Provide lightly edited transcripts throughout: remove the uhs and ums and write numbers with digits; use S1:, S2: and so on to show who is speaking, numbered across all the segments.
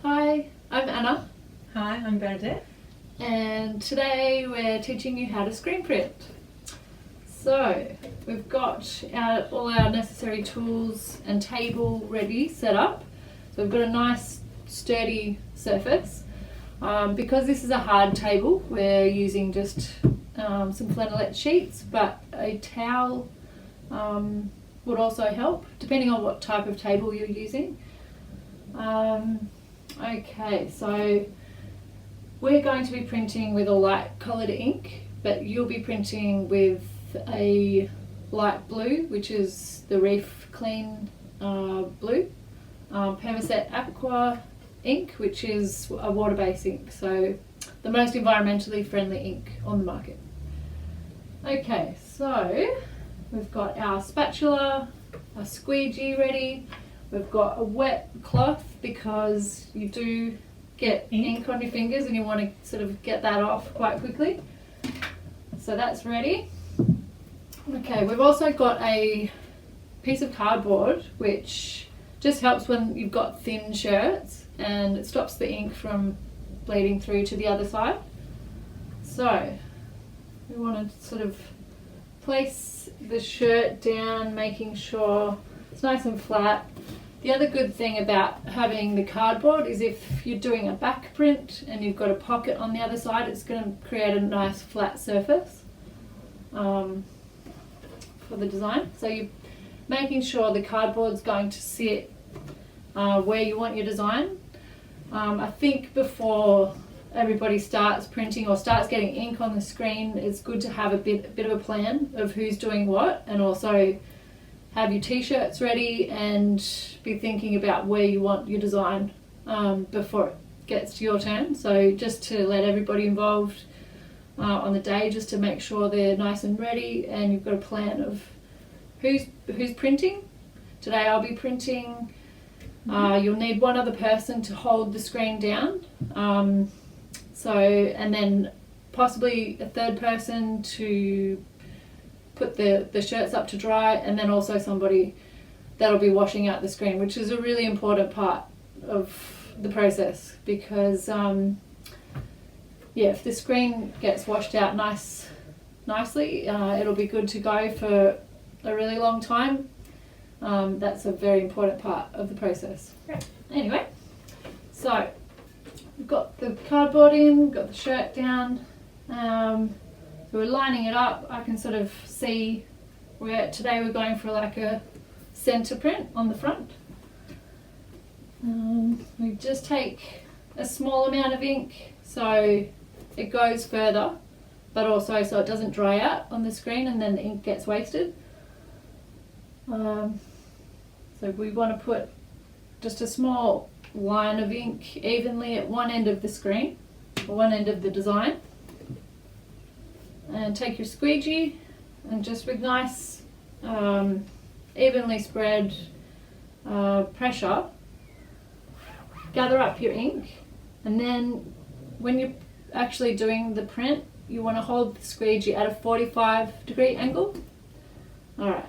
S1: Hi, I'm Anna,
S2: Hi, I'm Bernadette.
S1: and today we're teaching you how to screen print. So we've got all our necessary tools and table ready set up. So we've got a nice sturdy surface. Because this is a hard table, we're using just some flannelette sheets, but a towel would also help, depending on what type of table you're using. Okay, so we're going to be printing with a light coloured ink, but you'll be printing with a light blue, which is the Reef Clean blue, Permaset Aqua ink, which is a water-based ink, so the most environmentally friendly ink on the market. Okay, so we've got our spatula, a squeegee ready. We've got a wet cloth because you do get ink on your fingers and you want to sort of get that off quite quickly. So that's ready. Okay, we've also got a piece of cardboard which just helps when you've got thin shirts and it stops the ink from bleeding through to the other side. So we want to sort of place the shirt down, making sure it's nice and flat. The other good thing about having the cardboard is if you're doing a back print and you've got a pocket on the other side, it's going to create a nice flat surface for the design. So you're making sure the cardboard's going to sit where you want your design. I think before everybody starts printing or starts getting ink on the screen, it's good to have a bit of a plan of who's doing what, and also have your t-shirts ready and be thinking about where you want your design before it gets to your turn. So just to let everybody involved on the day, just to make sure they're nice and ready and you've got a plan of who's printing. Today I'll be printing. You'll need one other person to hold the screen down. And then possibly a third person to put the shirts up to dry, and then also somebody that'll be washing out the screen, which is a really important part of the process because if the screen gets washed out nicely, it'll be good to go for a really long time. That's a very important part of the process.
S2: Right.
S1: Anyway, so we've got the cardboard in, got the shirt down. So we're lining it up. I can sort of see where today we're going for like a centre print on the front. We just take a small amount of ink so it goes further, but also so it doesn't dry out on the screen and then the ink gets wasted. So we want to put just a small line of ink evenly at one end of the screen, or one end of the design. And take your squeegee and just with nice evenly spread pressure, gather up your ink, and then when you're actually doing the print, you want to hold the squeegee at a 45-degree angle. Alright.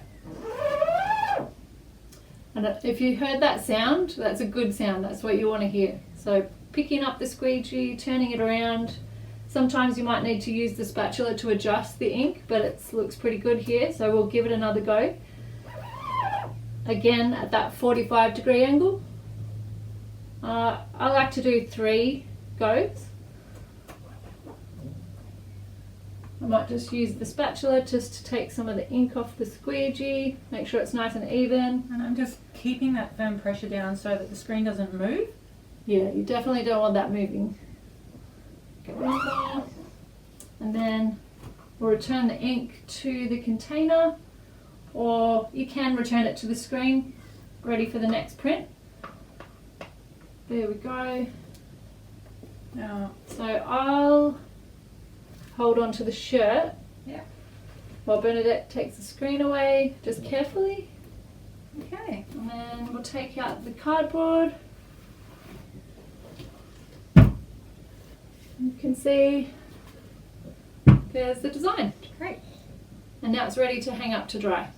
S1: And if you heard that sound, that's a good sound, that's what you want to hear. So picking up the squeegee, turning it around. Sometimes you might need to use the spatula to adjust the ink, but it looks pretty good here, so we'll give it another go. Again, at that 45-degree angle. I like to do 3 goes. I might just use the spatula just to take some of the ink off the squeegee, make sure it's nice and even.
S2: And I'm just keeping that firm pressure down so that the screen doesn't move.
S1: Yeah, you definitely don't want that moving. And then we'll return the ink to the container, or you can return it to the screen, ready for the next print. There we go.
S2: Now,
S1: So I'll hold on to the shirt while Bernadette takes the screen away, just carefully.
S2: okay.
S1: And then we'll take out the cardboard. You can see there's the design.
S2: Great.
S1: And now it's ready to hang up to dry.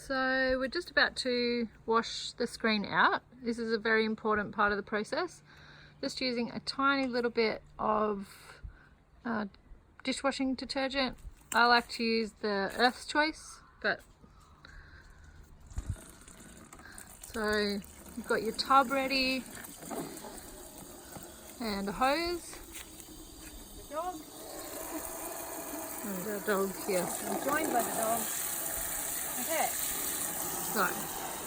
S1: So we're just about to wash the screen out. This is a very important part of the process. Just using a tiny little bit of dishwashing detergent. I like to use the Earth's Choice, but so you've got your tub ready and a hose.
S2: The dog.
S1: And our dog here.
S2: I'm joined by the dog. Okay.
S1: So,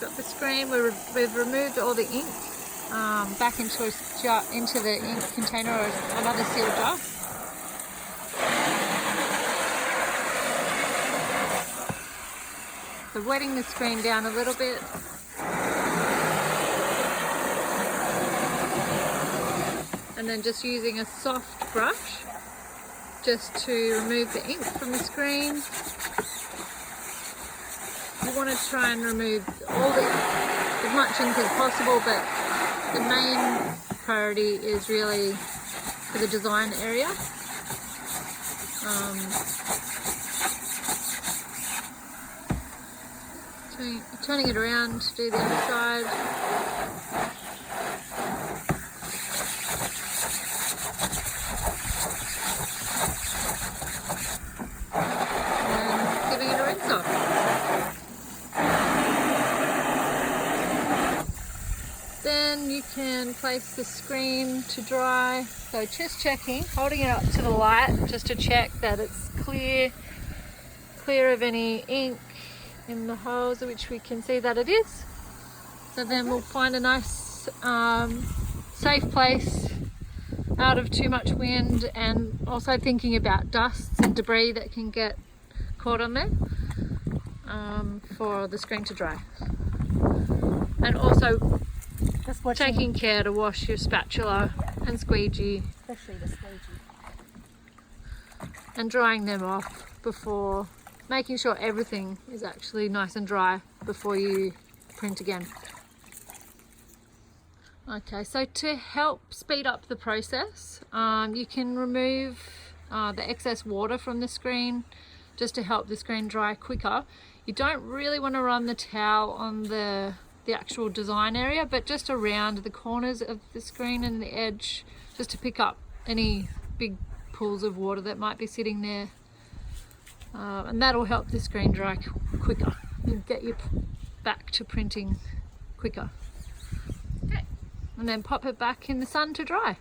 S1: got the screen. We've removed all the ink back into a jar, into the ink container or another sealed jar. So wetting the screen down a little bit. And then just using a soft brush just to remove the ink from the screen. You want to try and remove as much ink as possible, but the main priority is really for the design area. Turning it around to do the other side. And giving it a rinse off. Then you can place the screen to dry. So just checking, holding it up to the light just to check that it's clear of any ink in the holes, which we can see that it is. So then we'll find a nice safe place out of too much wind, and also thinking about dusts and debris that can get caught on there for the screen to dry. And also
S2: Just watching,
S1: taking care to wash your spatula and squeegee
S2: especially the squeegee.
S1: and drying them off before, making sure everything is actually nice and dry before you print again. Okay, so to help speed up the process, you can remove the excess water from the screen just to help the screen dry quicker. You don't really want to run the towel on the actual design area, but just around the corners of the screen and the edge, just to pick up any big pools of water that might be sitting there. And that'll help the screen dry quicker and get you back to printing quicker. Okay. And then pop it back in the sun to dry.